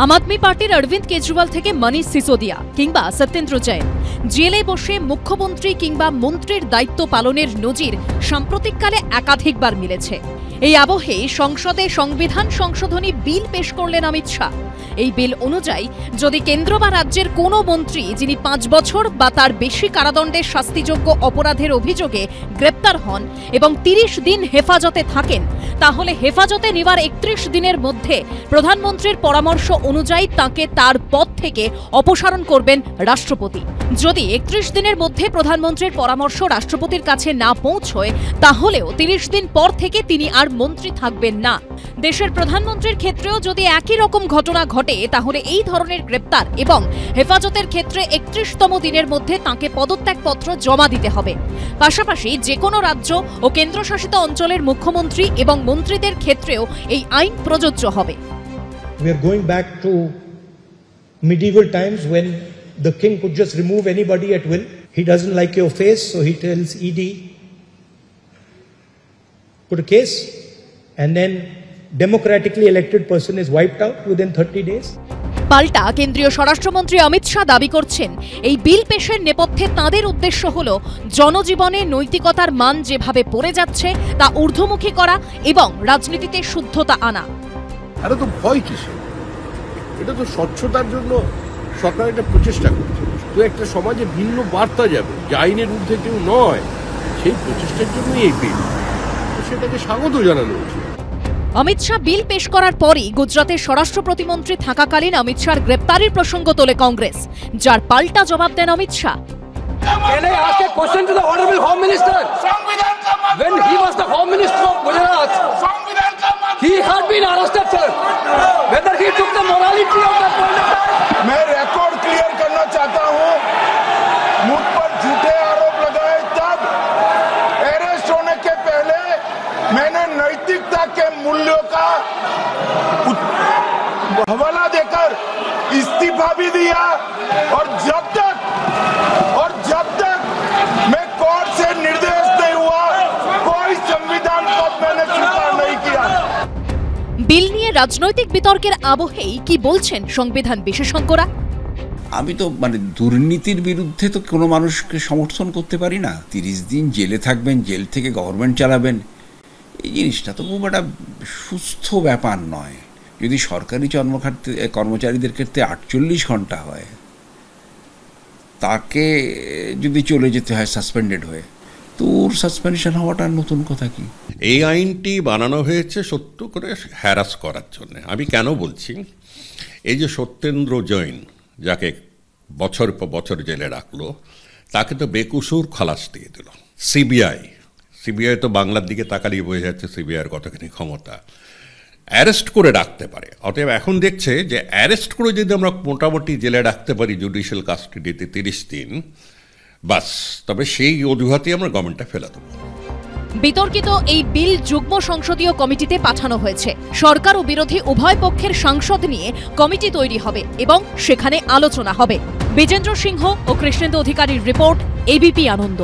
আম আদমি পার্টির অরবিন্দ কেজরিওয়াল থেকে মনীষ সিসোদিয়া কিংবা সত্যেন্দ্র জৈন জেলে বসে মুখ্যমন্ত্রী কিংবা মন্ত্রীর দায়িত্ব পালনের নজির সাম্প্রতিককালে একাধিকবার মিলেছে। এই আবহে সংসদে সংবিধান সংশোধনী বিল পেশ করলেন অমিত শাহ। এই বিল অনুযায়ী যদি কেন্দ্র বা রাজ্যের কোনো মন্ত্রী যিনি 5 বছর বা তার বেশি কারাদণ্ডের শাস্তিযোগ্য অপরাধের অভিযোগে গ্রেপ্তার হন এবং 30 দিন হেফাজতে থাকেন, তাহলে হেফাজতে নেওয়ার 31 দিনের মধ্যে প্রধানমন্ত্রীর পরামর্শ অনুযায়ী তাকে তার পদ থেকে অপসারণ করবেন রাষ্ট্রপতি। যদি 31 দিনের মধ্যে প্রধানমন্ত্রীর পরামর্শ রাষ্ট্রপতির কাছে না পৌঁছয়, তাহলেও 30 দিন পর থেকে তিনি আর মন্ত্রী থাকবেন না। দেশের প্রধানমন্ত্রীর ক্ষেত্রেও যদি একই রকম ঘটনা ঘটে, তাহলে এই ধরনের গ্রেপ্তার এবং হেফাজতের ক্ষেত্রে 31তম দিনের মধ্যে তাঁকে পদত্যাগপত্র জমা দিতে হবে। পাশাপাশি যে কোনো রাজ্য ও কেন্দ্রশাসিত অঞ্চলের মুখ্যমন্ত্রী এবং মন্ত্রীদের ক্ষেত্রেও এই আইন প্রযোজ্য হবে। We are going back to medieval times when the king could just remove anybody at will. He doesn't like your face, so he tells ED, put a case, and then democratically elected person is wiped out within 30 days. পাল্টা কেন্দ্রীয় স্বরাষ্ট্রমন্ত্রী অমিত শাহ দাবি করছেন, এই বিল পেশের নেপথ্যে তাঁদের উদ্দেশ্য হল জনজীবনে নৈতিকতার মান যেভাবে পড়ে যাচ্ছে তা ঊর্ধ্বমুখী করা এবং রাজনীতিতে শুদ্ধতা আনা। আরে তো ভয় কিসে? এটা তো স্বচ্ছতার জন্য সরকার একটা প্রচেষ্টা করছে। তো একটা সমাজে ভিন্ন বার্তা যাবে, যে আইনের ঊর্ধ্বে কেউ নয়, সেই প্রচেষ্টার জন্যই এই বিল। সেটাকে স্বাগত জানানো উচিত। অমিত শাহ বিল পেশ করার পরই গুজরাটের স্বরাষ্ট্র প্রতিমন্ত্রী থাকাকালীন অমিত শাহর গ্রেপ্তারির প্রসঙ্গ তোলে কংগ্রেস, যার পাল্টা জবাব দেন Amit Shah. Can I ask a question to the Honorable Home Minister? When he was the Home Minister of Gujarat, he had been arrested, sir. Whether he took the morality of that point of time? मैं record clear करना चाहता हूं, मुझ पर झूठे आरोप लगाए तब अरेस्ट होने के पहले मैंने नैतिकता के मूल्यों का हवाला देकर इस्तीफा भी दिया, और जब तक मैं कोर्ट से निर्देश नहीं हुआ, कोई संविधान पद मैंने स्वीकार नहीं किया। বিল নিয়ে রাজনৈতিক বিতর্কের আবহেই কি বলছেন সংবিধান বিশেষজ্ঞরা? আমি তো দুর্নীতির বিরুদ্ধে তো কোনো মানুষকে সমর্থন করতে পারি না। 30 দিন জেলে থাকবেন, জেল থেকে গভর্নমেন্ট চালাবেন, এই জিনিসটা তো খুব একটা সুস্থ ব্যাপার নয়। যদি সরকারি কর্মচারীদের ক্ষেত্রে 48 ঘন্টা হয়, তাকে যদি চলে যেতে হয় সাসপেন্ডেড হয়ে, তো ওর সাসপেনশন হওয়াটা নতুন কথা কি? এই আইনটি বানানো হয়েছে সত্য করে হ্যারাস করার জন্য। আমি কেন বলছি, এই যে সত্যেন্দ্র জৈন, যাকে বছর পর বছর জেলে রাখলো, তাকে তো বেকসুর খালাস দিয়ে দিল সিবিআই তো বাংলার দিকে তাকালিয়ে বোঝা যাচ্ছে সিবিআইয়ের কতখানি ক্ষমতা। অ্যারেস্ট করে রাখতে পারে। অতএব এখন দেখছে যে অ্যারেস্ট করে যদি আমরা মোটামুটি জেলে রাখতে পারি জুডিশিয়াল কাস্টডিতে 30 দিন, বাস, তবে সেই অজুহাতেই আমরা গভর্নমেন্টটা ফেলে দেবো। বিতর্কিত এই বিল যুগ্ম সংসদীয় কমিটিতে পাঠানো হয়েছে। সরকার ও বিরোধী উভয় পক্ষের সাংসদ নিয়ে কমিটি তৈরি হবে এবং সেখানে আলোচনা হবে। বিজেন্দ্র সিংহ ও কৃষ্ণেন্দু অধিকারীর রিপোর্ট, এবিপি আনন্দ।